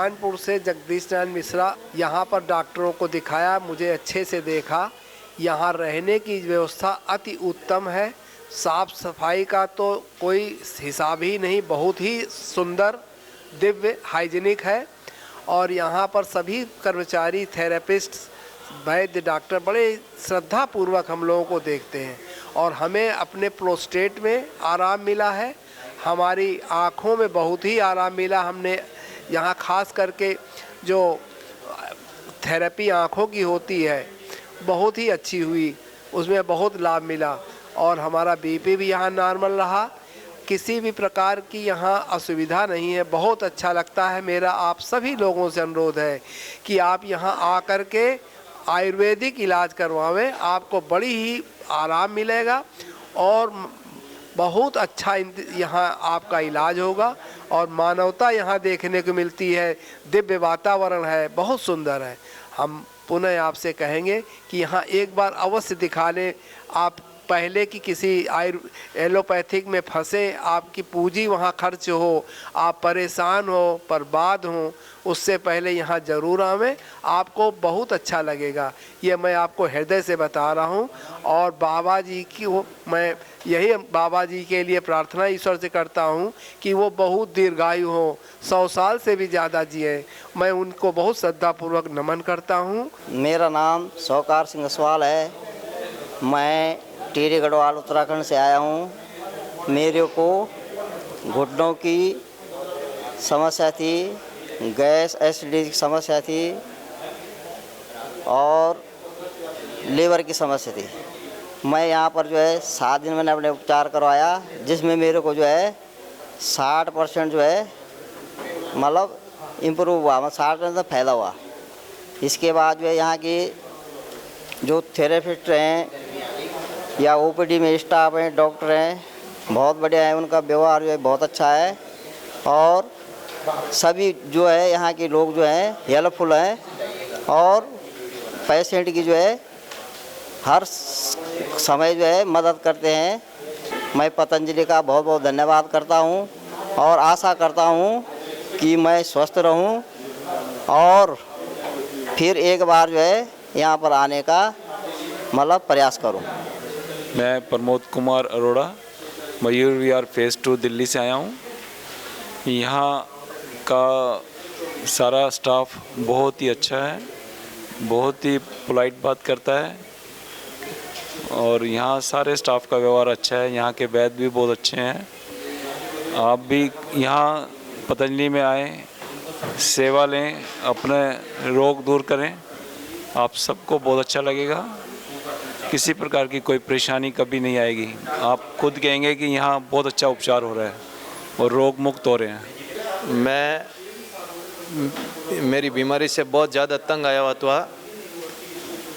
कानपुर से जगदीश नारायण मिश्रा। यहाँ पर डॉक्टरों को दिखाया, मुझे अच्छे से देखा। यहाँ रहने की व्यवस्था अति उत्तम है। साफ सफाई का तो कोई हिसाब ही नहीं, बहुत ही सुंदर दिव्य हाइजीनिक है। और यहाँ पर सभी कर्मचारी, थेरेपिस्ट, वैद्य, डॉक्टर बड़े श्रद्धापूर्वक हम लोगों को देखते हैं। और हमें अपने प्रोस्टेट में आराम मिला है, हमारी आँखों में बहुत ही आराम मिला। हमने यहाँ खास करके जो थेरेपी आँखों की होती है बहुत ही अच्छी हुई, उसमें बहुत लाभ मिला। और हमारा बीपी भी यहाँ नॉर्मल रहा, किसी भी प्रकार की यहाँ असुविधा नहीं है। बहुत अच्छा लगता है। मेरा आप सभी लोगों से अनुरोध है कि आप यहाँ आकर के आयुर्वेदिक इलाज करवावें, आपको बड़ी ही आराम मिलेगा और बहुत अच्छा यहाँ आपका इलाज होगा। और मानवता यहाँ देखने को मिलती है, दिव्य वातावरण है, बहुत सुंदर है। हम पुनः आपसे कहेंगे कि यहाँ एक बार अवश्य दिखा लें। आप पहले की किसी एलोपैथिक में फंसे, आपकी पूंजी वहाँ खर्च हो, आप परेशान हो, बर्बाद हो, उससे पहले यहाँ ज़रूर आवें, आपको बहुत अच्छा लगेगा। ये मैं आपको हृदय से बता रहा हूँ। और बाबा जी की मैं यही बाबा जी के लिए प्रार्थना ईश्वर से करता हूँ कि वो बहुत दीर्घायु हो, 100 साल से भी ज़्यादा जिए। मैं उनको बहुत श्रद्धापूर्वक नमन करता हूँ। मेरा नाम सौकार सिंह सवाल है। मैं टिहरी गढ़वाल उत्तराखंड से आया हूँ। मेरे को घुटनों की समस्या थी, गैस एसिडिटी की समस्या थी और लीवर की समस्या थी। मैं यहाँ पर जो है 7 दिन मैंने अपने उपचार करवाया, जिसमें मेरे को जो है 60% जो है मतलब इम्प्रूव हुआ, मतलब 60% फायदा हुआ। इसके बाद जो है यहाँ की जो थेरेपिस्ट हैं या ओपीडी में स्टाफ हैं, डॉक्टर हैं, बहुत बढ़िया है। उनका व्यवहार जो है बहुत अच्छा है और सभी जो है यहाँ के लोग जो हैं हेल्पफुल हैं और पेशेंट की जो है हर समय जो है मदद करते हैं। मैं पतंजलि का बहुत बहुत धन्यवाद करता हूँ और आशा करता हूँ कि मैं स्वस्थ रहूँ और फिर एक बार जो है यहाँ पर आने का मतलब प्रयास करूँ। मैं प्रमोद कुमार अरोड़ा, मयूर विहार फेज़ 2 दिल्ली से आया हूँ। यहाँ का सारा स्टाफ बहुत ही अच्छा है, बहुत ही पोलाइट बात करता है और यहाँ सारे स्टाफ का व्यवहार अच्छा है। यहाँ के वैद्य भी बहुत अच्छे हैं। आप भी यहाँ पतंजलि में आए, सेवा लें, अपने रोग दूर करें, आप सबको बहुत अच्छा लगेगा। किसी प्रकार की कोई परेशानी कभी नहीं आएगी। आप खुद कहेंगे कि यहाँ बहुत अच्छा उपचार हो रहा है और रोग मुक्त हो रहे हैं। मेरी बीमारी से बहुत ज़्यादा तंग आया हुआ था।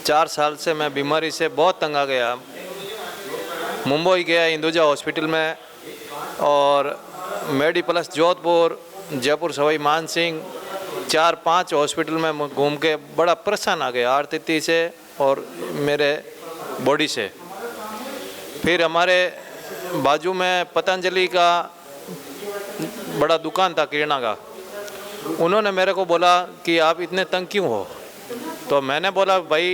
4 साल से मैं बीमारी से बहुत तंग आ गया। मुंबई गया हिंदुजा हॉस्पिटल में और मेडिप्लस जोधपुर, जयपुर सवाई मानसिंह, 4-5 हॉस्पिटल में घूम के बड़ा परेशान आ गया आर्थिक से और मेरे बॉडी से। फिर हमारे बाजू में पतंजलि का बड़ा दुकान था किराना का, उन्होंने मेरे को बोला कि आप इतने तंग क्यों हो। तो मैंने बोला भाई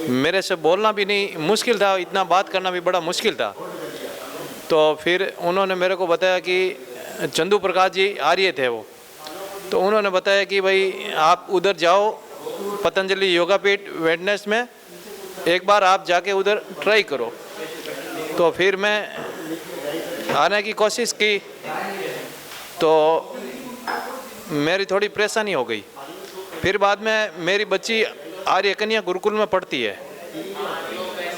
मेरे से बोलना भी नहीं मुश्किल था, इतना बात करना भी बड़ा मुश्किल था। तो फिर उन्होंने मेरे को बताया कि चंदू प्रकाश जी आर्य थे वो, तो उन्होंने बताया कि भाई आप उधर जाओ पतंजलि योगापीठ वेडनेस में, एक बार आप जाके उधर ट्राई करो। तो फिर मैं आने की कोशिश की तो मेरी थोड़ी परेशानी हो गई। फिर बाद में मेरी बच्ची आर्य कन्या गुरुकुल में पढ़ती है,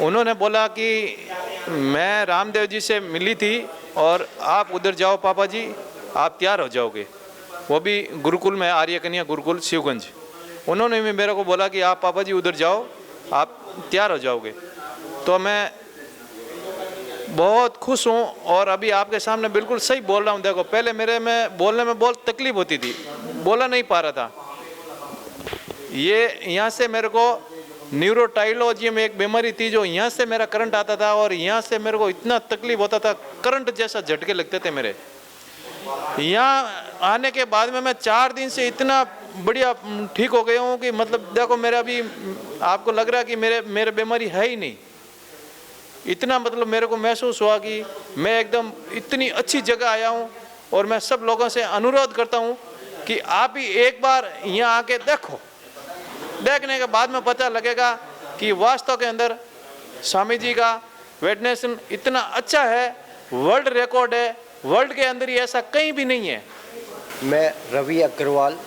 उन्होंने बोला कि मैं रामदेव जी से मिली थी और आप उधर जाओ पापा जी, आप तैयार हो जाओगे। वो भी गुरुकुल में, आर्य कन्या गुरुकुल शिवगंज। उन्होंने भी मेरे को बोला कि आप पापा जी उधर जाओ, आप तैयार हो जाओगे। तो मैं बहुत खुश हूँ और अभी आपके सामने बिल्कुल सही बोल रहा हूँ। देखो पहले मेरे में बोलने में बहुत तकलीफ होती थी, बोला नहीं पा रहा था। ये यहाँ से मेरे को न्यूरोटाइलॉजी में एक बीमारी थी, जो यहाँ से मेरा करंट आता था और यहाँ से मेरे को इतना तकलीफ होता था, करंट जैसा झटके लगते थे मेरे। यहाँ आने के बाद में मैं 4 दिन से इतना बढ़िया ठीक हो गया हूँ कि मतलब देखो मेरा अभी आपको लग रहा है कि मेरे बीमारी है ही नहीं। इतना मतलब मेरे को महसूस हुआ कि मैं एकदम इतनी अच्छी जगह आया हूँ। और मैं सब लोगों से अनुरोध करता हूँ कि आप ही एक बार यहाँ आके देखो, देखने के बाद में पता लगेगा कि वास्तव के अंदर स्वामी जी का वेटनेसन इतना अच्छा है, वर्ल्ड रिकॉर्ड है, वर्ल्ड के अंदर ही ऐसा कहीं भी नहीं है। मैं रवि अग्रवाल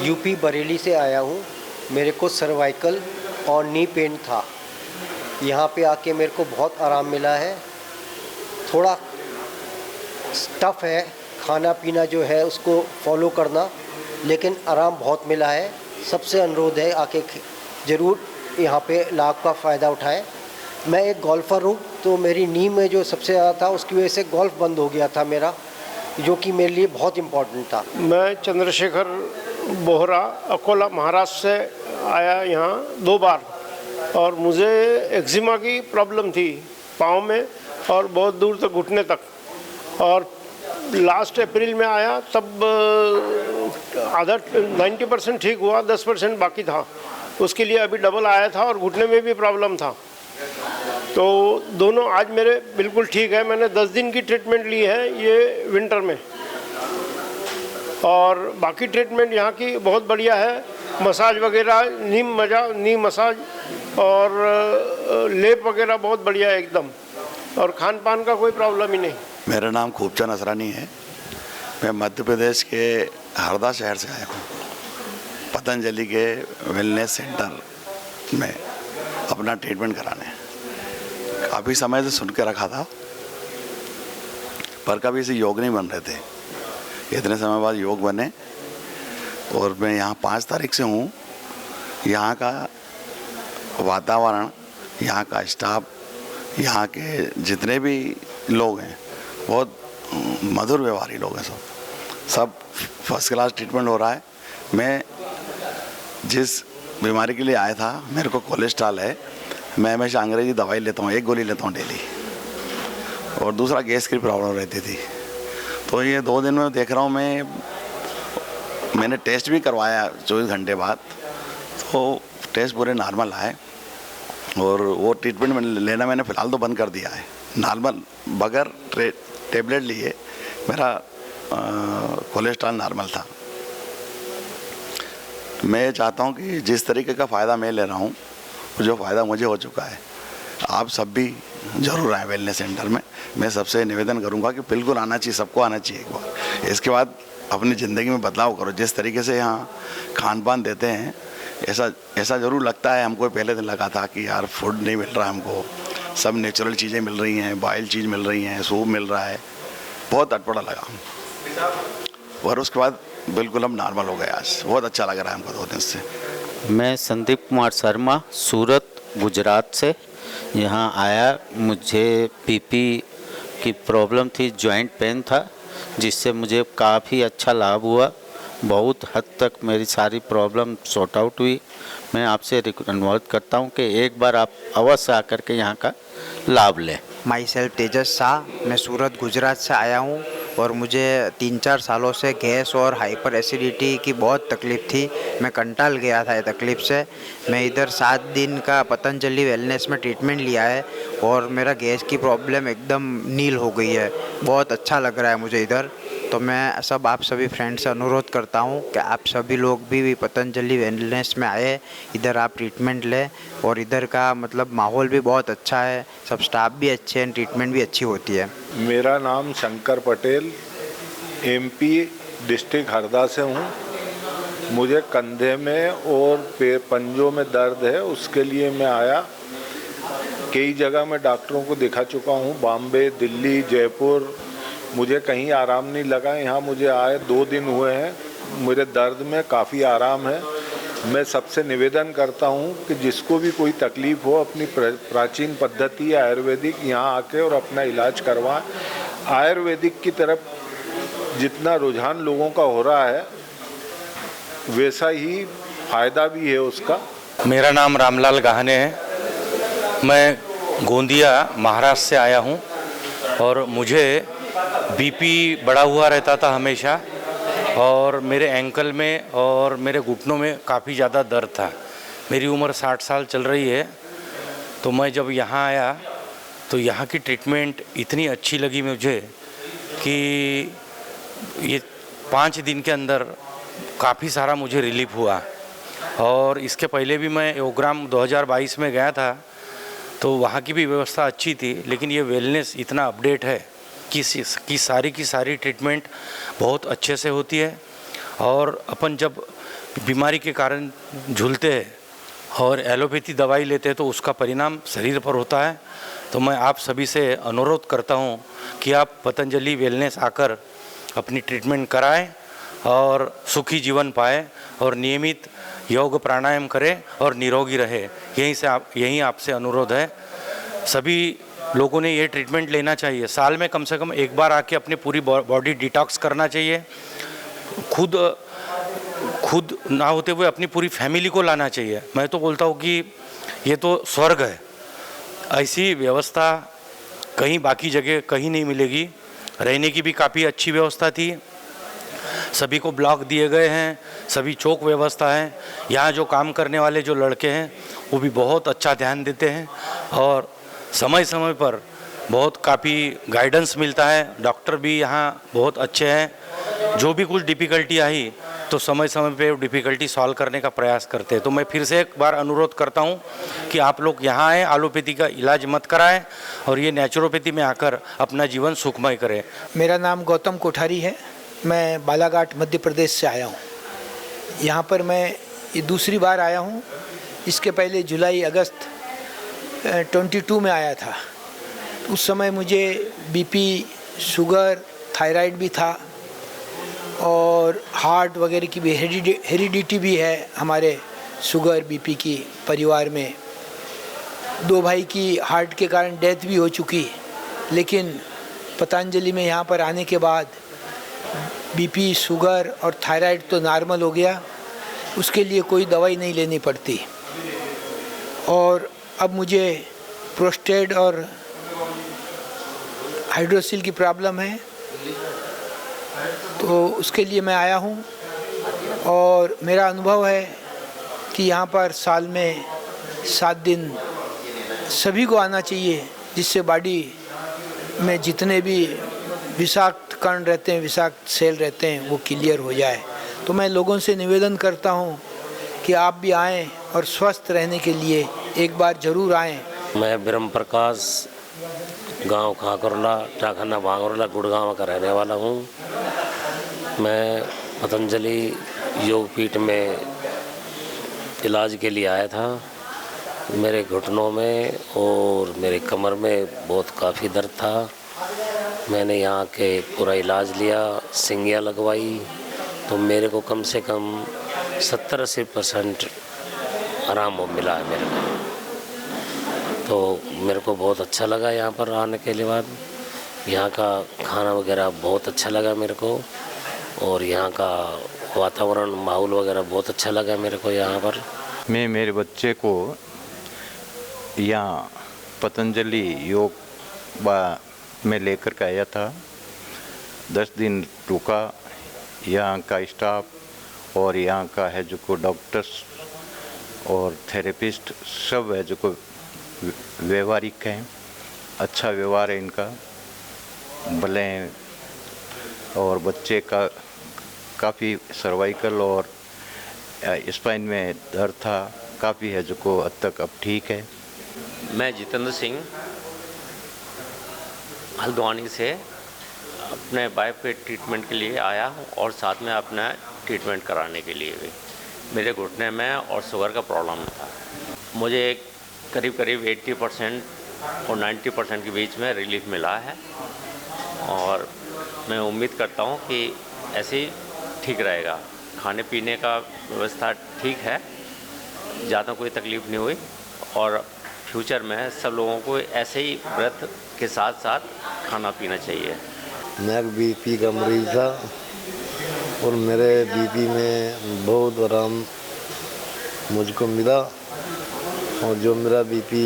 यूपी बरेली से आया हूँ। मेरे को सर्वाइकल और नी पेन था। यहाँ पे आके मेरे को बहुत आराम मिला है। थोड़ा टफ है खाना पीना जो है उसको फॉलो करना, लेकिन आराम बहुत मिला है। सबसे अनुरोध है आके ज़रूर यहाँ पे लाभ का फ़ायदा उठाएं। मैं एक गोल्फ़र हूँ, तो मेरी नी में जो सबसे ज़्यादा था उसकी वजह से गोल्फ़ बंद हो गया था मेरा, जो कि मेरे लिए बहुत इम्पोर्टेंट था। मैं चंद्रशेखर बोहरा अकोला महाराष्ट्र से आया यहाँ 2 बार, और मुझे एक्जिमा की प्रॉब्लम थी पाँव में और बहुत दूर तक घुटने तक। और लास्ट अप्रैल में आया, तब आधा 90% ठीक हुआ, 10% बाकी था। उसके लिए अभी डबल आया था और घुटने में भी प्रॉब्लम था। तो दोनों आज मेरे बिल्कुल ठीक है। मैंने 10 दिन की ट्रीटमेंट ली है ये विंटर में, और बाकी ट्रीटमेंट यहाँ की बहुत बढ़िया है। मसाज वगैरह, नी मसाज और लेप वगैरह बहुत बढ़िया है एकदम, और खान पान का कोई प्रॉब्लम ही नहीं। मेरा नाम खूबचंद असरानी है। मैं मध्य प्रदेश के हरदा शहर से आया हूँ। पतंजलि के वेलनेस सेंटर में अपना ट्रीटमेंट कराने काफ़ी समय से सुन के रखा था, पर कभी इसे योग नहीं बन रहे थे। इतने समय बाद योग बने, और मैं यहाँ 5 तारीख से हूँ। यहाँ का वातावरण, यहाँ का स्टाफ, यहाँ के जितने भी लोग हैं बहुत मधुर व्यवहारी लोग हैं। सब फर्स्ट क्लास ट्रीटमेंट हो रहा है। मैं जिस बीमारी के लिए आया था, मेरे को कोलेस्ट्रॉल है, मैं हमेशा अंग्रेजी दवाई लेता हूँ, 1 गोली लेता हूँ डेली, और दूसरा गैस की प्रॉब्लम रहती थी। तो ये 2 दिन में देख रहा हूँ मैंने टेस्ट भी करवाया 24 घंटे बाद, तो टेस्ट पूरे नॉर्मल आए। और वो ट्रीटमेंट लेना मैंने फ़िलहाल तो बंद कर दिया है। नॉर्मल बगैर टेबलेट लिए मेरा कोलेस्ट्रॉल नॉर्मल था। मैं चाहता हूँ कि जिस तरीके का फ़ायदा मैं ले रहा हूँ, जो फ़ायदा मुझे हो चुका है, आप सब भी ज़रूर आएँ वेलनेस सेंटर में। मैं सबसे निवेदन करूँगा कि बिल्कुल आना चाहिए, सबको आना चाहिए एक बार। इसके बाद अपनी ज़िंदगी में बदलाव करो। जिस तरीके से यहाँ खान पान देते हैं, ऐसा ज़रूर लगता है हमको। पहले दिन लगा था कि यार फूड नहीं मिल रहा है हमको, सब नेचुरल चीज़ें मिल रही हैं, बॉयल चीज़ मिल रही हैं, सूप मिल रहा है, बहुत अटपटा लगा। और उसके बाद बिल्कुल हम नॉर्मल हो गए। आज बहुत अच्छा लग रहा है हमको 2 दिन से। मैं संदीप कुमार शर्मा, सूरत, गुजरात से यहाँ आया। मुझे पीपी की प्रॉब्लम थी, जॉइंट पेन था, जिससे मुझे काफ़ी अच्छा लाभ हुआ। बहुत हद तक मेरी सारी प्रॉब्लम सॉर्ट आउट हुई। मैं आपसे अनुरोध करता हूँ कि एक बार आप अवश्य आकर के यहाँ का लाभ लें। माई सेल्फ तेजस शाह, मैं सूरत गुजरात से आया हूँ, और मुझे 3-4 सालों से गैस और हाइपर एसिडिटी की बहुत तकलीफ़ थी। मैं कंटाल गया था ये तकलीफ़ से। मैं इधर 7 दिन का पतंजलि वेलनेस में ट्रीटमेंट लिया है, और मेरा गैस की प्रॉब्लम एकदम नील हो गई है। बहुत अच्छा लग रहा है मुझे इधर। तो मैं आप सभी फ्रेंड से अनुरोध करता हूँ कि आप सभी लोग भी पतंजलि वेलनेस में आए, इधर आप ट्रीटमेंट लें। और इधर का मतलब माहौल भी बहुत अच्छा है, सब स्टाफ भी अच्छे हैं, ट्रीटमेंट भी अच्छी होती है। मेरा नाम शंकर पटेल, MP डिस्ट्रिक्ट हरदा से हूँ। मुझे कंधे में और पंजों में दर्द है, उसके लिए मैं आया। कई जगह मैं डॉक्टरों को दिखा चुका हूँ, बॉम्बे, दिल्ली, जयपुर। मुझे कहीं आराम नहीं लगा। यहाँ मुझे आए 2 दिन हुए हैं, मेरे दर्द में काफ़ी आराम है। मैं सबसे निवेदन करता हूँ कि जिसको भी कोई तकलीफ़ हो, अपनी प्राचीन पद्धति आयुर्वेदिक यहाँ आके और अपना इलाज करवाएं। आयुर्वेदिक की तरफ जितना रुझान लोगों का हो रहा है, वैसा ही फ़ायदा भी है उसका। मेरा नाम रामलाल गाहने है। मैं गोंदिया महाराष्ट्र से आया हूँ, और मुझे बीपी बढ़ा हुआ रहता था हमेशा, और मेरे एंकल में और मेरे घुटनों में काफ़ी ज़्यादा दर्द था। मेरी उम्र 60 साल चल रही है, तो मैं जब यहाँ आया तो यहाँ की ट्रीटमेंट इतनी अच्छी लगी मुझे कि ये 5 दिन के अंदर काफ़ी सारा मुझे रिलीफ हुआ। और इसके पहले भी मैं योगग्राम 2022 में गया था, तो वहाँ की भी व्यवस्था अच्छी थी, लेकिन ये वेलनेस इतना अपडेट है कि सारी ट्रीटमेंट बहुत अच्छे से होती है। और अपन जब बीमारी के कारण झूलते हैं और एलोपैथी दवाई लेते हैं तो उसका परिणाम शरीर पर होता है। तो मैं आप सभी से अनुरोध करता हूँ कि आप पतंजलि वेलनेस आकर अपनी ट्रीटमेंट कराएं और सुखी जीवन पाएं और नियमित योग प्राणायाम करें और निरोगी रहे। यहीं आपसे अनुरोध है। सभी लोगों ने ये ट्रीटमेंट लेना चाहिए। साल में कम से कम एक बार आके अपनी पूरी बॉडी डिटॉक्स करना चाहिए। खुद ना होते हुए अपनी पूरी फैमिली को लाना चाहिए। मैं तो बोलता हूँ कि ये तो स्वर्ग है। ऐसी व्यवस्था कहीं बाकी जगह कहीं नहीं मिलेगी। रहने की भी काफ़ी अच्छी व्यवस्था थी। सभी को ब्लॉक दिए गए हैं, सभी चौक व्यवस्था है। यहाँ जो काम करने वाले जो लड़के हैं वो भी बहुत अच्छा ध्यान देते हैं और समय समय पर बहुत काफ़ी गाइडेंस मिलता है। डॉक्टर भी यहाँ बहुत अच्छे हैं। जो भी कुछ डिफ़िकल्टी आई तो समय समय पे डिफ़िकल्टी सॉल्व करने का प्रयास करते हैं। तो मैं फिर से एक बार अनुरोध करता हूँ कि आप लोग यहाँ आएँ, एलोपैथी का इलाज मत कराएं और ये नेचुरोपैथी में आकर अपना जीवन सुखमय करें। मेरा नाम गौतम कोठारी है। मैं बालाघाट मध्य प्रदेश से आया हूँ। यहाँ पर मैं ये दूसरी बार आया हूँ। इसके पहले जुलाई अगस्त 22 में आया था। उस समय मुझे बीपी, शुगर, थायराइड भी था और हार्ट वगैरह की भी हेरिडिटी भी है हमारे शुगर बीपी की परिवार में। 2 भाई की हार्ट के कारण डेथ भी हो चुकी, लेकिन पतंजलि में यहाँ पर आने के बाद बीपी, शुगर और थायराइड तो नॉर्मल हो गया। उसके लिए कोई दवाई नहीं लेनी पड़ती। और अब मुझे प्रोस्टेट और हाइड्रोसिल की प्रॉब्लम है, तो उसके लिए मैं आया हूँ। और मेरा अनुभव है कि यहाँ पर साल में 7 दिन सभी को आना चाहिए, जिससे बॉडी में जितने भी विषाक्त कण रहते हैं, विषाक्त सेल रहते हैं, वो क्लियर हो जाए। तो मैं लोगों से निवेदन करता हूँ कि आप भी आएँ और स्वस्थ रहने के लिए एक बार ज़रूर आएँ। मैं ब्रह्म प्रकाश, गांव खाकरला, टाखाना भांगरला, गुड़गांव का रहने वाला हूँ। मैं पतंजलि योगपीठ में इलाज के लिए आया था। मेरे घुटनों में और मेरे कमर में बहुत काफ़ी दर्द था। मैंने यहाँ के पूरा इलाज लिया, सिंगिया लगवाई, तो मेरे को कम से कम 70-80% आराम मिला है मेरे को। तो मेरे को बहुत अच्छा लगा यहाँ पर आने के लिए बाद। यहाँ का खाना वगैरह बहुत अच्छा लगा मेरे को, और यहाँ का वातावरण, माहौल वगैरह बहुत अच्छा लगा मेरे को यहाँ पर। मैं मेरे बच्चे को यहाँ पतंजलि योग में लेकर के आया था। 10 दिन रुका। यहाँ का स्टाफ और यहाँ का है जो को डॉक्टर्स और थेरेपिस्ट सब है जो को व्यवहारिक हैं। अच्छा व्यवहार है इनका। भले और बच्चे का काफ़ी सर्वाइकल और स्पाइन में दर्द था, काफ़ी है जो को हद तक अब ठीक है। मैं जितेंद्र सिंह हल्द्वानी से अपने वाइफ के ट्रीटमेंट के लिए आया हूँ और साथ में अपना ट्रीटमेंट कराने के लिए भी। मेरे घुटने में और शुगर का प्रॉब्लम था। मुझे करीब 80% और 90% के बीच में रिलीफ मिला है और मैं उम्मीद करता हूँ कि ऐसे ही ठीक रहेगा। खाने पीने का व्यवस्था ठीक है, ज़्यादा कोई तकलीफ़ नहीं हुई और फ्यूचर में सब लोगों को ऐसे ही व्रत के साथ साथ खाना पीना चाहिए। मैं बीपी का मरीज़ था और मेरे बीपी में बहुत आराम मुझको मिला और जो मेरा बीपी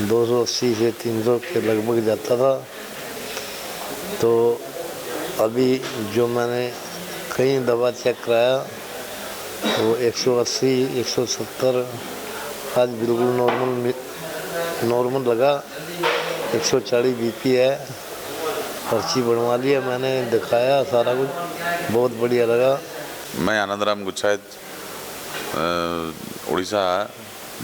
280 से 300 के लगभग जाता था तो अभी जो मैंने कई दवा चेक कराया वो 180, 170 आज बिल्कुल नॉर्मल लगा। 140 बीपी है, पर्ची बनवा लिया मैंने, दिखाया सारा कुछ, बहुत बढ़िया लगा। मैं आनंदराम गुच्छायत उड़ीसा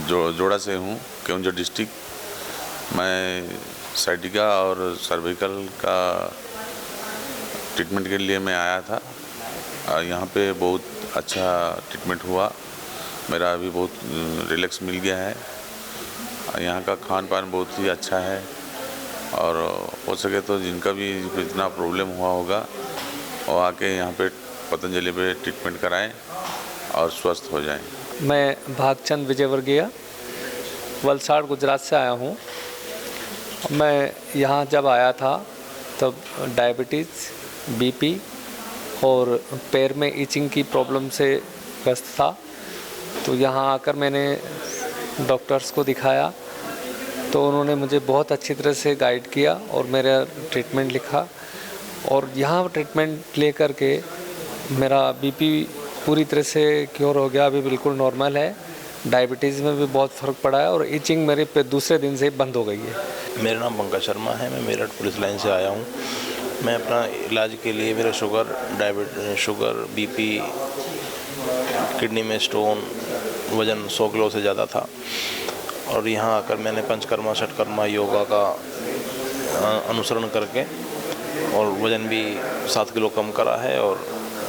जोड़ा से हूँ, केवंझर डिस्ट्रिक्ट। मैं साइटिका और सर्विकल का ट्रीटमेंट के लिए मैं आया था। यहाँ पे बहुत अच्छा ट्रीटमेंट हुआ, मेरा अभी बहुत रिलैक्स मिल गया है। यहाँ का खान पान बहुत ही अच्छा है और हो सके तो जिनका भी इतना प्रॉब्लम हुआ होगा वो आके यहाँ पे पतंजलि पे ट्रीटमेंट कराएं और स्वस्थ हो जाएं। मैं भागचंद विजयवर्गीय वलसाड़ गुजरात से आया हूँ। मैं यहाँ जब आया था तब डायबिटीज़, बीपी और पैर में इचिंग की प्रॉब्लम से ग्रस्त था। तो यहाँ आकर मैंने डॉक्टर्स को दिखाया तो उन्होंने मुझे बहुत अच्छी तरह से गाइड किया और मेरा ट्रीटमेंट लिखा और यहाँ ट्रीटमेंट ले कर के मेरा बीपी पूरी तरह से क्योर हो गया, अभी बिल्कुल नॉर्मल है। डायबिटीज़ में भी बहुत फ़र्क पड़ा है और इचिंग मेरे पे दूसरे दिन से बंद हो गई है। मेरा नाम पंकज शर्मा है, मैं मेरठ पुलिस लाइन से आया हूँ। मैं अपना इलाज के लिए मेरा शुगर, बीपी, किडनी में स्टोन, वज़न 100 किलो से ज़्यादा था और यहाँ आकर मैंने पंचकर्मा षटकर्मा योगा का अनुसरण करके और वज़न भी 7 किलो कम करा है और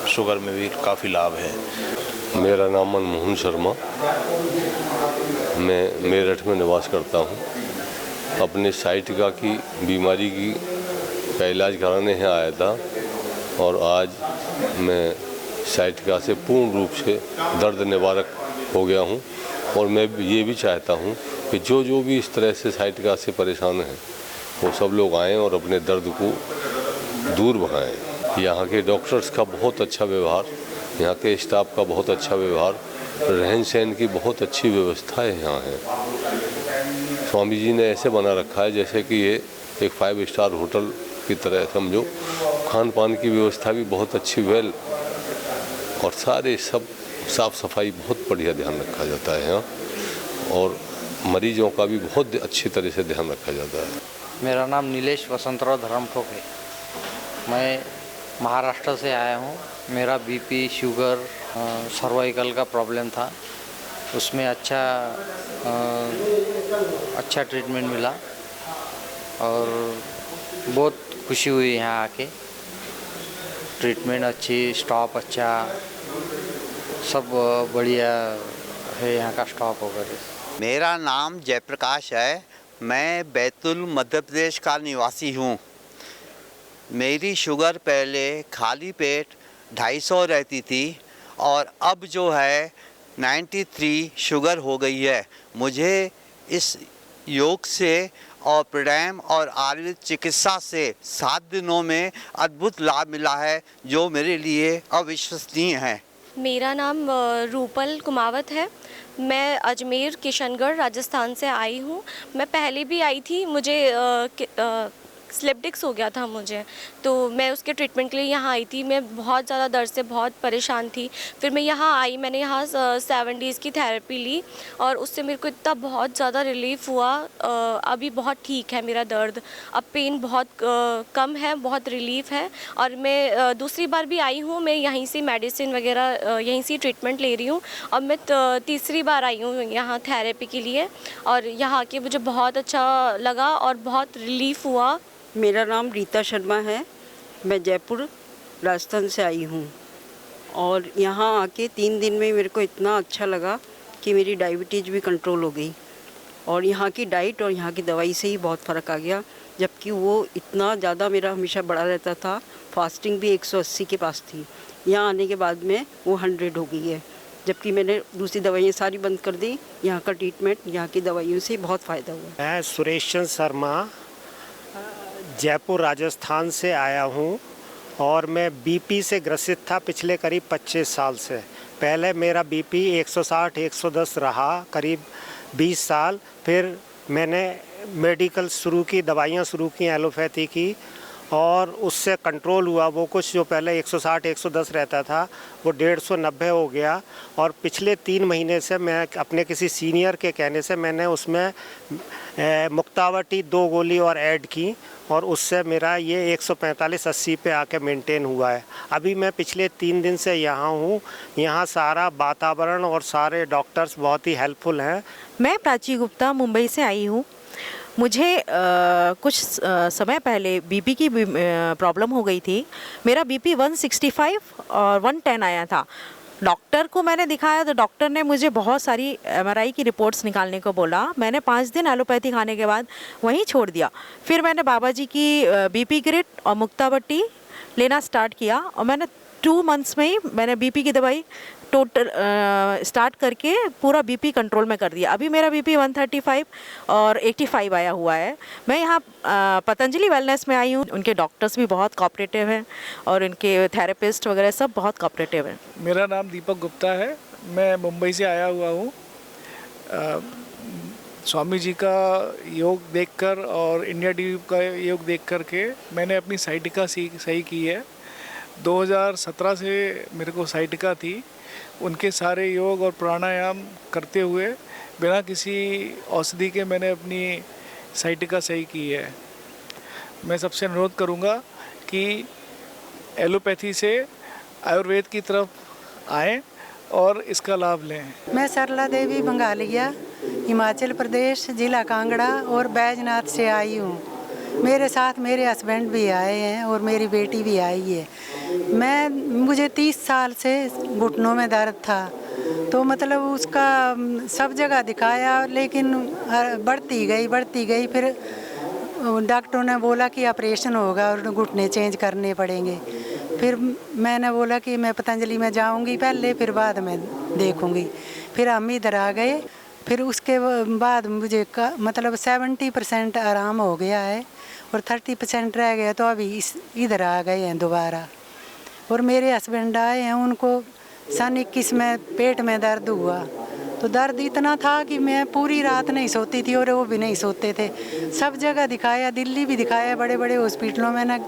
शुगर में भी काफ़ी लाभ है। मेरा नाम मनमोहन शर्मा, मैं मेरठ में निवास करता हूँ। अपने साइटिका की बीमारी का इलाज कराने यहाँ आया था और आज मैं साइटिका से पूर्ण रूप से दर्द निवारक हो गया हूँ और मैं ये भी चाहता हूँ कि जो भी इस तरह से साइटिका से परेशान हैं वो सब लोग आएँ और अपने दर्द को दूर भगाएँ। यहाँ के डॉक्टर्स का बहुत अच्छा व्यवहार, यहाँ के स्टाफ का बहुत अच्छा व्यवहार, रहन सहन की बहुत अच्छी व्यवस्थाएं यहाँ हैं। स्वामी जी ने ऐसे बना रखा है जैसे कि ये एक 5 स्टार होटल की तरह समझो। खान पान की व्यवस्था भी बहुत अच्छी, वेल, और सारे सब साफ़ सफाई बहुत बढ़िया ध्यान रखा जाता है यहाँ और मरीजों का भी बहुत अच्छी तरह से ध्यान रखा जाता है। मेरा नाम नीलेश वसंतराव धर्मठोक है। मैं महाराष्ट्र से आया हूँ। मेरा बीपी, शुगर, सर्वाइकल का प्रॉब्लम था, उसमें अच्छा ट्रीटमेंट मिला और बहुत खुशी हुई यहाँ आके। ट्रीटमेंट अच्छी, स्टाफ अच्छा, सब बढ़िया है यहाँ का स्टाफ वगैरह। मेरा नाम जयप्रकाश है, मैं बैतूल मध्य प्रदेश का निवासी हूँ। मेरी शुगर पहले खाली पेट 250 रहती थी और अब जो है 93 शुगर हो गई है। मुझे इस योग से और प्राणायाम और आयुर्वेद चिकित्सा से 7 दिनों में अद्भुत लाभ मिला है जो मेरे लिए अविश्वसनीय है। मेरा नाम रूपल कुमावत है। मैं अजमेर किशनगढ़ राजस्थान से आई हूँ। मैं पहले भी आई थी, मुझे स्लिप डिस्क हो गया था मुझे, तो मैं उसके ट्रीटमेंट के लिए यहाँ आई थी। मैं बहुत ज़्यादा दर्द से बहुत परेशान थी। फिर मैं यहाँ आई, मैंने यहाँ 7 डेज़ की थेरेपी ली और उससे मेरे को इतना बहुत ज़्यादा रिलीफ हुआ। अभी बहुत ठीक है मेरा दर्द, अब पेन बहुत कम है, बहुत रिलीफ है। और मैं दूसरी बार भी आई हूँ, मैं यहीं से मेडिसिन वगैरह यहीं से ट्रीटमेंट ले रही हूँ। और मैं तीसरी बार आई हूँ यहाँ थेरेपी के लिए और यहाँ आके मुझे बहुत अच्छा लगा और बहुत रिलीफ हुआ। मेरा नाम रीता शर्मा है, मैं जयपुर राजस्थान से आई हूँ और यहाँ आके 3 दिन में मेरे को इतना अच्छा लगा कि मेरी डायबिटीज़ भी कंट्रोल हो गई और यहाँ की डाइट और यहाँ की दवाई से ही बहुत फ़र्क आ गया। जबकि वो इतना ज़्यादा मेरा हमेशा बढ़ा रहता था, फास्टिंग भी 180 के पास थी, यहाँ आने के बाद में वो 100 हो गई है। जबकि मैंने दूसरी दवाइयाँ सारी बंद कर दी। यहाँ का ट्रीटमेंट, यहाँ की दवाइयों से बहुत फ़ायदा हुआ। मैं सुरेश चंद्र शर्मा जयपुर राजस्थान से आया हूँ और मैं बीपी से ग्रसित था पिछले करीब 25 साल से। पहले मेरा बीपी 160-110 रहा करीब 20 साल। फिर मैंने मेडिकल शुरू की, दवाइयाँ शुरू की एलोपैथी की और उससे कंट्रोल हुआ। वो कुछ जो पहले 160 110 रहता था वो 150-90 हो गया। और पिछले 3 महीने से मैं अपने किसी सीनियर के कहने से मैंने उसमें मुक्तावटी 2 गोली और ऐड की और उससे मेरा ये 145-80 पे आके मेंटेन हुआ है। अभी मैं पिछले 3 दिन से यहाँ हूँ। यहाँ सारा वातावरण और सारे डॉक्टर्स बहुत ही हेल्पफुल हैं। मैं प्राची गुप्ता मुंबई से आई हूँ। मुझे कुछ समय पहले बीपी की प्रॉब्लम हो गई थी। मेरा बीपी 165 और 110 आया था। डॉक्टर को मैंने दिखाया तो डॉक्टर ने मुझे बहुत सारी एमआरआई की रिपोर्ट्स निकालने को बोला। मैंने 5 दिन एलोपैथी खाने के बाद वहीं छोड़ दिया। फिर मैंने बाबा जी की बीपी ग्रिड और मुक्तावटी लेना स्टार्ट किया और मैंने 2 मंथ्स में ही मैंने बीपी की दवाई टोटल स्टार्ट करके पूरा बीपी कंट्रोल में कर दिया। अभी मेरा बीपी 135 और 85 आया हुआ है। मैं यहाँ पतंजलि वेलनेस में आई हूँ। उनके डॉक्टर्स भी बहुत कोऑपरेटिव हैं और उनके थेरेपिस्ट वगैरह सब बहुत कोऑपरेटिव हैं। मेरा नाम दीपक गुप्ता है। मैं मुंबई से आया हुआ हूँ। स्वामी जी का योग देखकर और इंडिया टीवी का योग देख कर के मैंने अपनी साइटिका सही की है। 2017 से मेरे को साइटिका थी। उनके सारे योग और प्राणायाम करते हुए बिना किसी औषधि के मैंने अपनी साइटिका सही की है। मैं सबसे अनुरोध करूंगा कि एलोपैथी से आयुर्वेद की तरफ आएं और इसका लाभ लें। मैं सरला देवी बंगालिया, हिमाचल प्रदेश, जिला कांगड़ा और बैजनाथ से आई हूँ। मेरे साथ मेरे हस्बैंड भी आए हैं और मेरी बेटी भी आई है। मुझे 30 साल से घुटनों में दर्द था, तो मतलब उसका सब जगह दिखाया लेकिन बढ़ती गई। फिर डॉक्टरों ने बोला कि ऑपरेशन होगा और घुटने चेंज करने पड़ेंगे। फिर मैंने बोला कि मैं पतंजलि में जाऊंगी पहले, फिर बाद में देखूंगी। फिर हम इधर आ गए। फिर उसके बाद मुझे मतलब 70% आराम हो गया है और 30% रह गया, तो अभी इधर आ गए हैं दोबारा। और मेरे हस्बैंड आए हैं, उनको सन 21 में पेट में दर्द हुआ, तो दर्द इतना था कि मैं पूरी रात नहीं सोती थी और वो भी नहीं सोते थे। सब जगह दिखाया, दिल्ली भी दिखाया, बड़े बड़े हॉस्पिटलों में ना,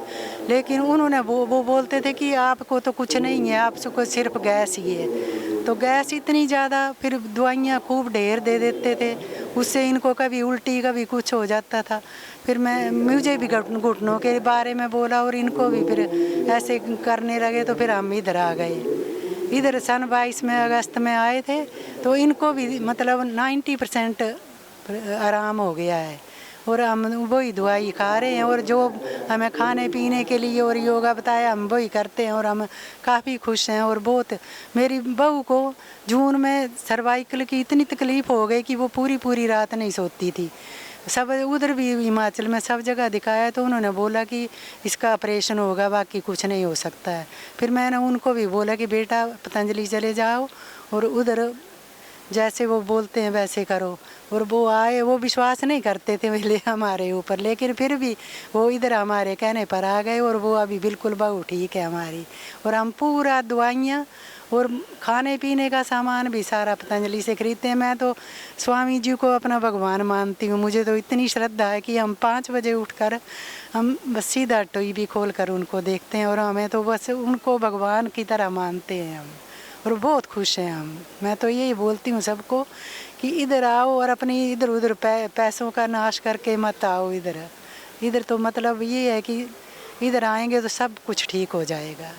लेकिन उन्होंने वो बोलते थे कि आपको तो कुछ नहीं है, आपको सिर्फ गैस ही है। तो गैस इतनी ज़्यादा, फिर दवाइयाँ खूब ढेर दे देते थे, उससे इनको कभी उल्टी कभी कुछ हो जाता था। फिर मुझे भी घुटनों के बारे में बोला और इनको भी फिर ऐसे करने लगे, तो फिर हम इधर आ गए। इधर सन 22 में अगस्त में आए थे, तो इनको भी मतलब 90% आराम हो गया है और हम वही दवाई खा रहे हैं। और जो हमें खाने पीने के लिए और योगा बताया हम वही करते हैं और हम काफ़ी खुश हैं। और बहुत, मेरी बहू को जून में सर्वाइकल की इतनी तकलीफ़ हो गई कि वो पूरी रात नहीं सोती थी। सब उधर भी हिमाचल में सब जगह दिखाया, तो उन्होंने बोला कि इसका ऑपरेशन होगा, बाकी कुछ नहीं हो सकता है। फिर मैंने उनको भी बोला कि बेटा पतंजलि चले जाओ और उधर जैसे वो बोलते हैं वैसे करो। और वो आए, वो विश्वास नहीं करते थे पहले हमारे ऊपर, लेकिन फिर भी वो इधर हमारे कहने पर आ गए और वो अभी बिल्कुल बहुत ठीक है हमारी। और हम पूरा दवाइयाँ और खाने पीने का सामान भी सारा पतंजलि से खरीदते हैं। मैं तो स्वामी जी को अपना भगवान मानती हूँ। मुझे तो इतनी श्रद्धा है कि हम 5 बजे उठकर हम बस सीधा टीवी खोल कर उनको देखते हैं और हमें तो बस उनको भगवान की तरह मानते हैं हम, और बहुत खुश हैं हम। मैं तो यही बोलती हूँ सबको कि इधर आओ और अपनी इधर उधर पैसों का नाश करके मत आओ इधर। तो मतलब ये है कि इधर आएंगे तो सब कुछ ठीक हो जाएगा।